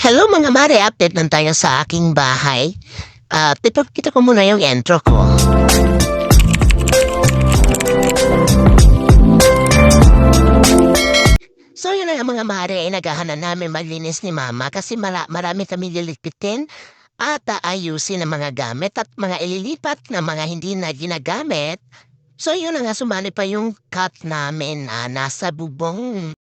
Hello mga mare, update lang tayo sa aking bahay. Kita ko muna yung intro ko. So yun na mga mare, naghahanap namin maglinis ni mama kasi marami kami lilipitin at ayusin ang mga gamit at mga ililipat na mga hindi na ginagamit. So yun na nga, sumali pa yung cat namin nasa bubong.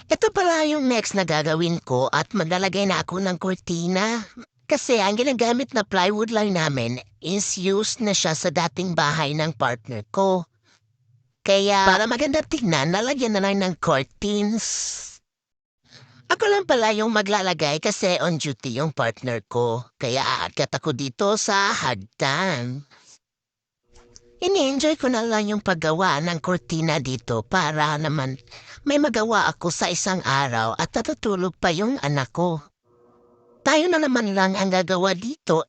Ito pala yung next na gagawin ko at maglalagay na ako ng kurtina. Kasi ang ginagamit na plywood lang namin is used na siya sa dating bahay ng partner ko. Kaya para maganda tingnan, lalagyan na lang ng curtains. Ako lang pala yung maglalagay kasi on duty yung partner ko. Kaya aakyat ako dito sa hagdan. Ini-enjoy ko na lang yung paggawa ng kurtina dito para naman may magawa ako sa isang araw at natutulog pa yung anak ko. Tayo na naman lang ang gagawa dito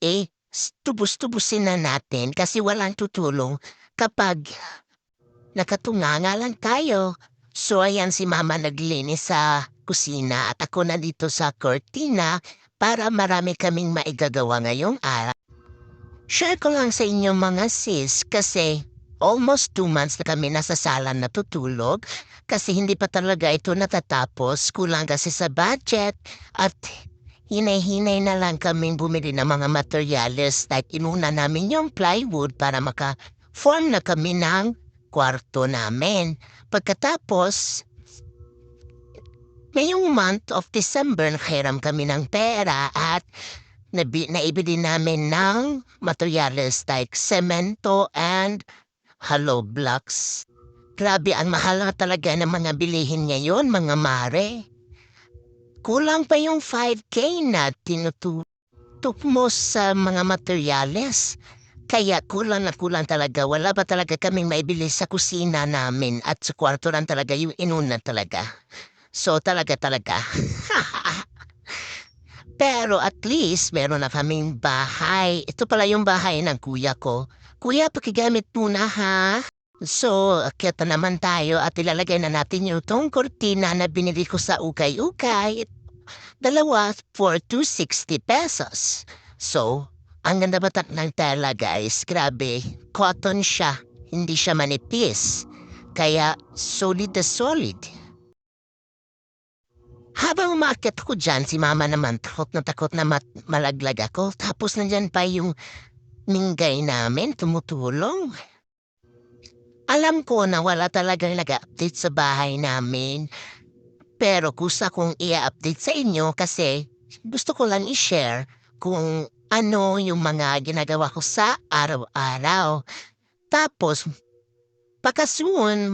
tubus-tubusin na natin kasi walang tutulong kapag nakatunganga lang tayo. So ayan si mama naglinis sa kusina at ako na dito sa kurtina para marami kaming maigagawa ngayong araw. Share ko lang sa inyo mga sis kasi almost 2 months na kami nasa sala natutulog kasi hindi pa talaga ito natatapos. Kulang kasi sa budget at hinay-hinay na lang kaming bumili ng mga materyales like inuna namin yung plywood para maka-form na kami ng kwarto namin. Pagkatapos, ngayong month of December nakhiram kami ng pera at naibili namin ng materyales like semento and hollow blocks. Grabe, ang mahal na talaga ng mga bilihin ngayon, mga mare. Kulang pa yung 5K na tinututok mo sa mga materyales. Kaya kulang na kulang talaga. Wala pa talaga kaming maibili sa kusina namin at sa kwarto lang talaga yung inuna talaga. So talaga. Pero at least meron na kaming bahay. Ito pala yung bahay ng kuya ko. Kuya, pakigamit muna ha. So, akyat na naman tayo at ilalagay na natin yung tong kortina na binili ko sa ukay-ukay. Dalawa for 260 pesos. So, ang ganda ba ng tela guys? Grabe, cotton siya. Hindi siya manipis. Kaya solid na solid. Habang umakyat ko dyan, si mama naman takot na malaglag ako. Tapos nandyan pa yung minggay namin tumutulong. Alam ko na wala talagang nag-update sa bahay namin. Pero kusa kong i-update sa inyo kasi gusto ko lang i-share kung ano yung mga ginagawa ko sa araw-araw. Tapos, pagkasoon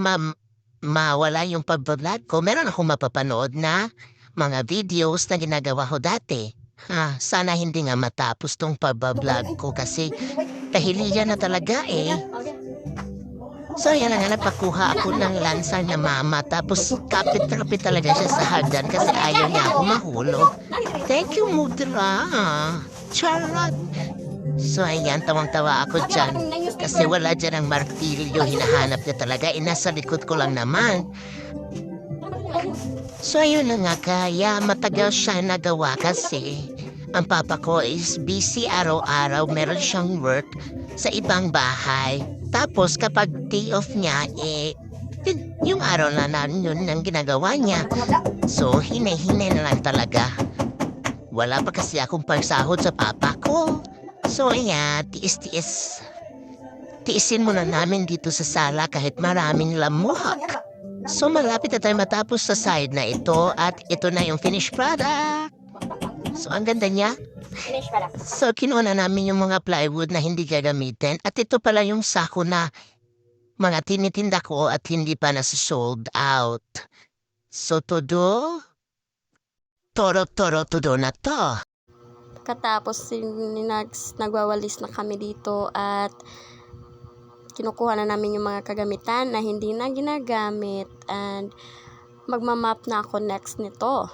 mawala yung pag-vlog ko, meron akong mapapanood na mga videos na ginagawa ko dati. Sana hindi nga matapos tong pag-vlog ko kasi kahiligan na talaga So yan nga, napakuha ako ng lansa niya mama tapos kapit-kapit talaga siya sa hagdan kasi ayaw niya ako mahulog. Thank you, Mudra. Charot. So ayan, tawang-tawa ako dyan kasi wala dyan ang martilyo, hinahanap niya talaga. Nasa likod ko lang naman. So ayun na nga, kaya matagal siya nagawa kasi ang papa ko is busy araw-araw, meron siyang work sa ibang bahay. Tapos kapag day off niya, yung araw na yun ang ginagawa niya. So hinay-hinay na lang talaga. Wala pa kasi akong pagsahod sa papa ko. So ayan, tiisin muna namin dito sa sala kahit maraming lamuhak. So malapit na tayo matapos sa side na ito at ito na yung finished product. So ang ganda niya. So kinuha na namin yung mga plywood na hindi gagamitin at ito pala yung sako na mga tinitinda ko at hindi pa nasa-sold out. So todo na to. Katapos nagwawalis na kami dito at kinukuha na namin yung mga kagamitan na hindi na ginagamit and magmamap na ako next nito.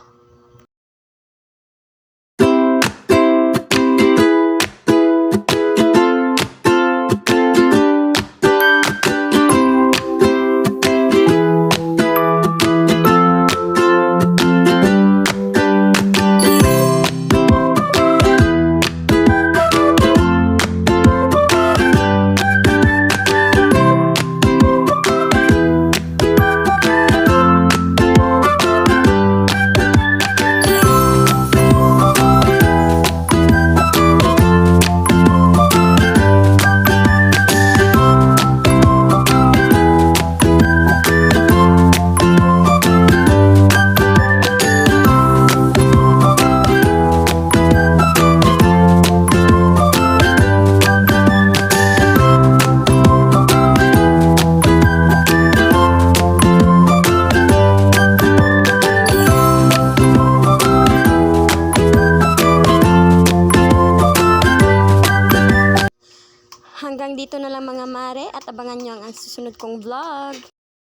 susunod kong vlog.